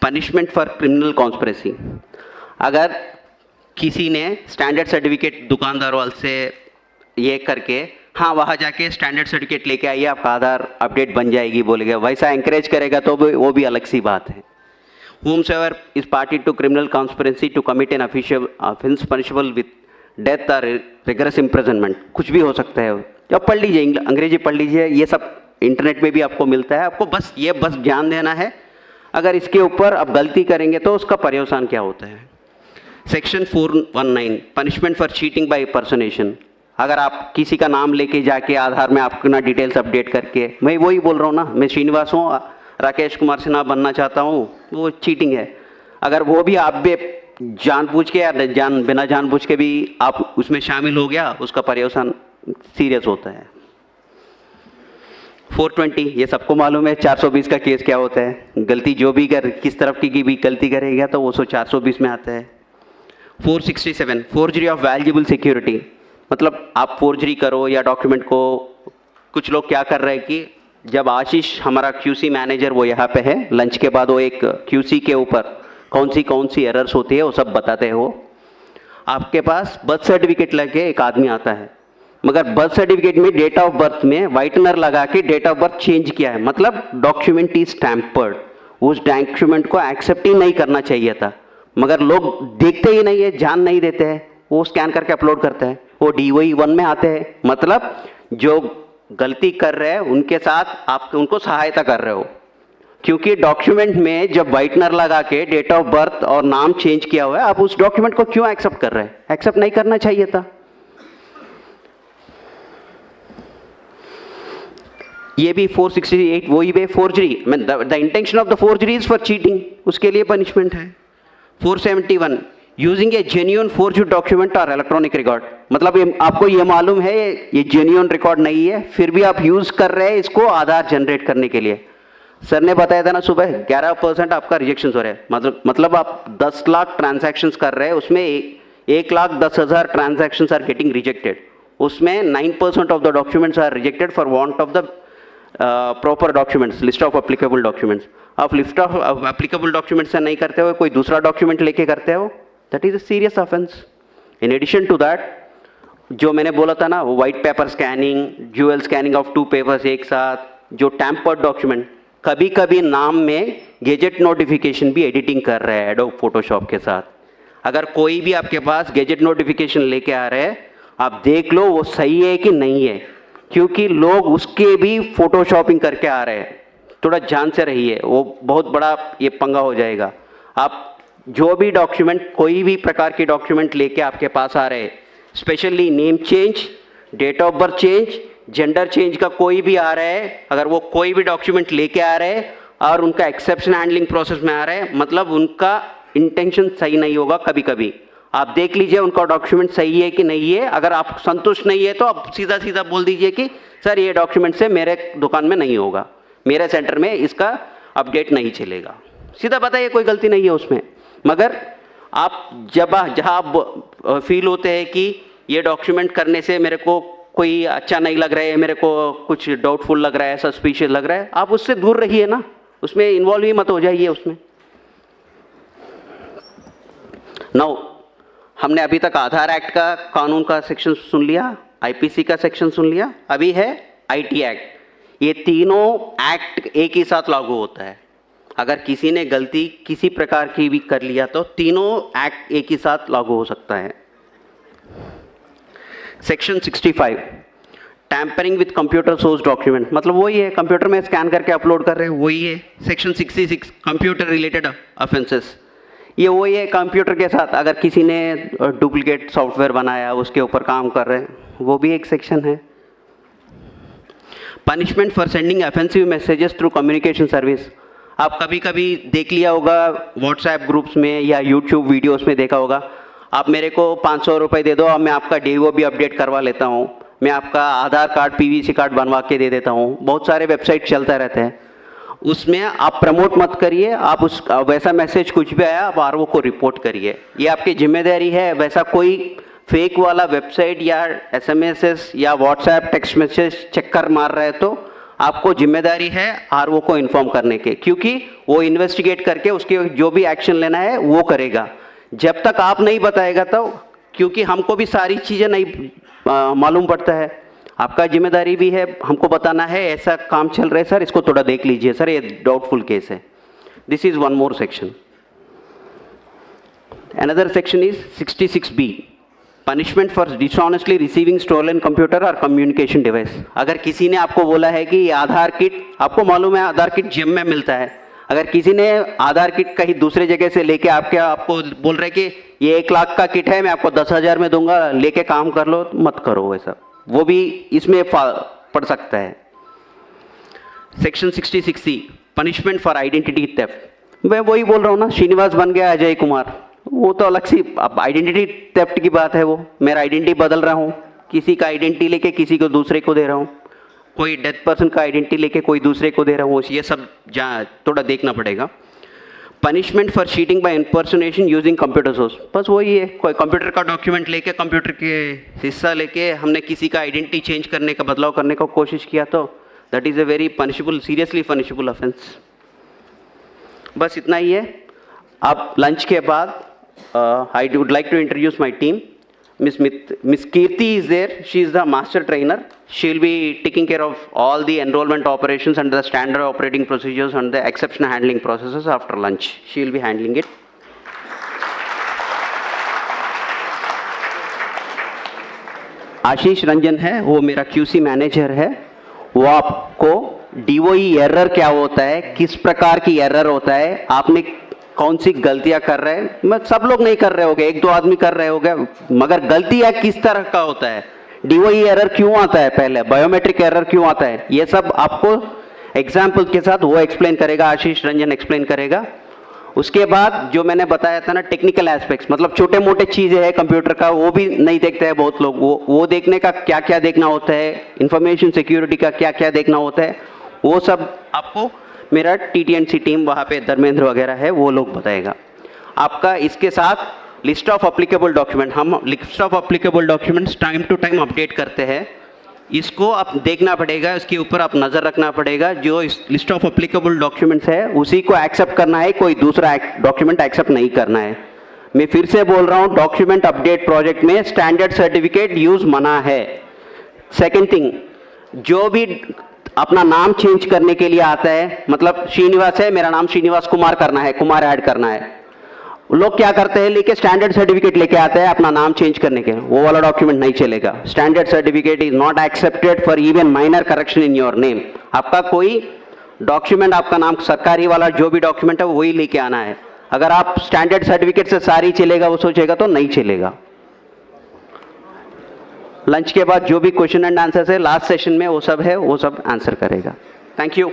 Punishment for criminal conspiracy. अगर किसी ने स्टैंडर्ड सर्टिफिकेट दुकानदार वाले से ये करके, हाँ वहाँ जाके स्टैंडर्ड सर्टिफिकेट लेके आइए आपका आधार अपडेट बन जाएगी बोलेगा, वैसा एंकरेज करेगा तो वो भी अलग सी बात है। whomsoever is party to criminal conspiracy to commit an official offense punishable with death or rigorous imprisonment, कुछ भी हो सकता है। जब पढ़ लीजिए, अंग्रेजी पढ़ लीजिए, ये सब इंटरनेट में भी आपको मिलता है। आपको बस ध्यान देना है, अगर इसके ऊपर आप गलती करेंगे तो उसका पर्यवसान क्या होता है। Section 419 punishment for cheating by personation. अगर आप किसी का नाम लेके जाके आधार में अपना डिटेल्स अपडेट करके, मैं वही बोल रहा हूँ ना, मैं श्रीनिवास हूँ, राकेश कुमार सिन्हा बनना चाहता हूँ, वो चीटिंग है। अगर वो भी आप भी जानबूझ के या बिना जानबूझ के भी आप उसमें शामिल हो गया, उसका पर्यवसान सीरियस होता है। 420 ये सबको मालूम है, 420 का केस क्या होता है। गलती जो भी किस तरफ की भी गलती करेगा तो वो 420 में आता है। 467 फोर्जरी ऑफ वैल्यूएबल सिक्योरिटी, मतलब आप फोर्जरी करो या डॉक्यूमेंट को, कुछ लोग क्या कर रहे हैं कि जब आशीष हमारा क्यूसी मैनेजर वो यहाँ पे है, लंच के बाद वो एक क्यूसी के ऊपर कौन सी एरर्स होती है वो सब बताते हैं। वो आपके पास बर्थ सर्टिफिकेट लगे एक आदमी आता है, मगर बर्थ सर्टिफिकेट में डेट ऑफ बर्थ में वाइटनर लगा के डेट ऑफ बर्थ चेंज किया है, मतलब डॉक्यूमेंट इज टैम्पर्ड। उस डॉक्यूमेंट को एक्सेप्ट ही नहीं करना चाहिए था, मगर लोग देखते ही नहीं है, ध्यान नहीं देते हैं, वो स्कैन करके अपलोड करते हैं, वो DOE 1 में आते हैं। मतलब जो गलती कर रहे हैं उनके साथ आप उनको सहायता कर रहे हो, क्योंकि डॉक्यूमेंट में जब वाइटनर लगा के डेट ऑफ बर्थ और नाम चेंज किया हुआ है, आप उस डॉक्यूमेंट को क्यों एक्सेप्ट कर रहे हैं? एक्सेप्ट नहीं करना चाहिए था। ये भी 468 वही है, forgery, the intention of the forgery is for cheating, उसके लिए पनिशमेंट है। 471 यूजिंग ए जेन्युइन फोर्ज्ड डॉक्यूमेंट और इलेक्ट्रॉनिक रिकॉर्ड, मतलब आपको ये मालूम है ये जेन्युइन रिकॉर्ड नहीं है, फिर भी आप यूज कर रहे हैं इसको आधार जनरेट करने के लिए। सर ने बताया था ना सुबह 11% आपका रिजेक्शन हो रहा है, मतलब आप 10 लाख ट्रांजैक्शंस कर रहे हैं, उसमें 1,10,000 ट्रांजैक्शंस आर गेटिंग रिजेक्टेड, उसमें 9% of the documents are rejected for want of the proper documents, list of applicable documents. आप लिस्ट ऑफ एप्लीकेबल डॉक्यूमेंट्स से नहीं करते हो, कोई दूसरा डॉक्यूमेंट लेके करते हो, that is a serious offence. In addition to that, जो मैंने बोला था ना, वो white paper scanning, dual scanning of 2 papers एक साथ, जो टैम्पर्ड डॉक्यूमेंट, कभी कभी नाम में गेजेट नोटिफिकेशन भी एडिटिंग कर रहे हैं एडोब फोटोशॉप के साथ। अगर कोई भी आपके पास गेजेट नोटिफिकेशन लेके आ रहे हैं, आप देख लो वो सही है कि नहीं है, क्योंकि लोग उसके भी फोटोशॉपिंग करके आ रहे हैं। थोड़ा ध्यान से रहिए, वो बहुत बड़ा ये पंगा हो जाएगा। आप जो भी डॉक्यूमेंट, कोई भी प्रकार के डॉक्यूमेंट लेके आपके पास आ रहे हैं, specially name change, date of birth change, gender change का कोई भी आ रहा है, अगर वो कोई भी डॉक्यूमेंट लेके आ रहे हैं और उनका एक्सेप्शन हैंडलिंग प्रोसेस में आ रहे हैं, मतलब उनका इंटेंशन सही नहीं होगा। कभी कभी आप देख लीजिए उनका डॉक्यूमेंट सही है कि नहीं है, अगर आप संतुष्ट नहीं है तो आप सीधा बोल दीजिए कि सर ये डॉक्यूमेंट से मेरे दुकान में नहीं होगा, मेरे सेंटर में इसका अपडेट नहीं चलेगा। सीधा बताइए, कोई गलती नहीं है उसमें। मगर आप जहाँ आप फील होते हैं कि ये डॉक्यूमेंट करने से मेरे को कोई अच्छा नहीं लग रहा है, मेरे को कुछ डाउटफुल लग रहा है, सस्पिशियस लग रहा है, आप उससे दूर रहिए ना, उसमें इन्वॉल्व ही मत हो जाइए उसमें। नाउ हमने अभी तक आधार एक्ट का कानून का सेक्शन सुन लिया, IPC का सेक्शन सुन लिया, अभी है IT एक्ट। ये तीनों एक्ट एक ही साथ लागू होता है। अगर किसी ने गलती किसी प्रकार की भी कर लिया तो तीनों एक्ट एक ही साथ लागू हो सकता है। Section 65 tampering with computer source document, मतलब वही है, कंप्यूटर में स्कैन करके अपलोड कर रहे हैं, वही है। सेक्शन 66 कंप्यूटर रिलेटेड ऑफेंसेस, ये वही है, कंप्यूटर के साथ अगर किसी ने डुप्लीकेट सॉफ्टवेयर बनाया उसके ऊपर काम कर रहे हैं, वो भी एक सेक्शन है। Punishment for sending offensive messages through communication service, आप कभी कभी देख लिया होगा व्हाट्सएप ग्रुप्स में या यूट्यूब वीडियोस में देखा होगा, आप मेरे को 500 रुपये दे दो और मैं आपका DO भी अपडेट करवा लेता हूँ, मैं आपका आधार कार्ड PVC कार्ड बनवा के दे देता हूँ। बहुत सारे वेबसाइट चलता रहते हैं, उसमें आप प्रमोट मत करिए। आप उस वैसा मैसेज कुछ भी आया आप RO को रिपोर्ट करिए, ये आपकी जिम्मेदारी है। वैसा कोई फेक वाला वेबसाइट या SMS या व्हाट्सएप टेक्स्ट मैसेज चक्कर मार रहा है तो आपको जिम्मेदारी है आरओ को इन्फॉर्म करने के, क्योंकि वो इन्वेस्टिगेट करके उसके जो भी एक्शन लेना है वो करेगा। जब तक आप नहीं बताएगा तो, क्योंकि हमको भी सारी चीज़ें नहीं मालूम पड़ता है, आपका जिम्मेदारी भी है हमको बताना है ऐसा काम चल रहा है सर, इसको थोड़ा देख लीजिए सर, ये डाउटफुल केस है। This is one more section. Another section is 66B, punishment for dishonestly receiving stolen computer और कम्युनिकेशन डिवाइस। अगर किसी ने आपको बोला है कि आधार किट, आपको मालूम है आधार किट जिम में मिलता है, अगर किसी ने आधार किट कहीं दूसरे जगह से लेके आपको बोल रहे कि ये 1 लाख का किट है, मैं आपको 10,000 में दूंगा, लेके काम कर लो, मत करो वैसा, वो भी इसमें पड़ सकता है। Section 66C, punishment for identity theft. मैं वही बोल रहा हूँ ना, श्रीनिवास बन गया अजय कुमार, वो तो अलग सी, अब आइडेंटिटी थेफ्ट की बात है, वो मेरा आइडेंटिटी बदल रहा हूँ, किसी का आइडेंटिटी लेके किसी को दूसरे को दे रहा हूँ, कोई डेथ पर्सन का आइडेंटिटी लेके कोई दूसरे को दे रहा हूँ, ये सब थोड़ा देखना पड़ेगा। Punishment for cheating by impersonation using computer source, बस वही है, कोई कंप्यूटर का डॉक्यूमेंट लेके, कंप्यूटर के हिस्सा लेके हमने किसी का आइडेंटिटी चेंज करने का, बदलाव करने का कोशिश किया तो that is a very punishable, seriously punishable offence. बस इतना ही है। अब लंच के बाद I would like to introduce my team. Miss Kirti is there. She is the master trainer. She will be taking care of all the enrollment operations and the standard operating procedures and the exception handling processes after lunch. She will be handling it. आशीष रंजन है, वो मेरा QC manager है, वो आपको DOE error क्या होता है, किस प्रकार की एरर होता है, आपने कौन सी गलतियां कर रहे हैं, मैं सब लोग नहीं कर रहे होंगे, 1-2 आदमी कर रहे होंगे, मगर गलतियां किस तरह का होता है, DOE एरर क्यों आता है, पहले बायोमेट्रिक एरर क्यों आता है, ये सब आपको एग्जाम्पल के साथ वो एक्सप्लेन करेगा, आशीष रंजन एक्सप्लेन करेगा। उसके बाद जो मैंने बताया था ना टेक्निकल एस्पेक्ट्स, मतलब छोटे मोटे चीज़ें हैं कंप्यूटर का, वो भी नहीं देखते हैं बहुत लोग, वो देखने का क्या क्या देखना होता है, इंफॉर्मेशन सिक्योरिटी का क्या क्या देखना होता है, वो सब आपको मेरा TT&C टीम वहाँ पे धर्मेंद्र वगैरह है, वो लोग बताएगा। आपका इसके साथ लिस्ट ऑफ अप्लीकेबल डॉक्यूमेंट, हम list of applicable documents time to time update करते हैं, इसको आप देखना पड़ेगा, इसके ऊपर आप नज़र रखना पड़ेगा। जो इस लिस्ट ऑफ अप्लीकेबल डॉक्यूमेंट्स है उसी को एक्सेप्ट करना है, कोई दूसरा डॉक्यूमेंट एक्सेप्ट नहीं करना है। मैं फिर से बोल रहा हूँ, डॉक्यूमेंट अपडेट प्रोजेक्ट में स्टैंडर्ड सर्टिफिकेट यूज़ मना है। सेकेंड थिंग, जो भी अपना नाम चेंज करने के लिए आता है, मतलब श्रीनिवास है, मेरा नाम श्रीनिवास कुमार करना है, कुमार ऐड करना है, लोग क्या करते हैं, लेके स्टैंडर्ड सर्टिफिकेट लेके आते हैं अपना नाम चेंज करने के, वो वाला डॉक्यूमेंट नहीं चलेगा। Standard certificate is not accepted for even minor correction in your name. आपका कोई डॉक्यूमेंट, आपका नाम सरकारी वाला जो भी डॉक्यूमेंट है वही लेके आना है। अगर आप स्टैंडर्ड सर्टिफिकेट से सारी चलेगा वो सोचेगा तो नहीं चलेगा। लंच के बाद जो भी क्वेश्चन एंड आंसर्स है लास्ट सेशन में, वो सब है, वो सब आंसर करेगा। Thank you.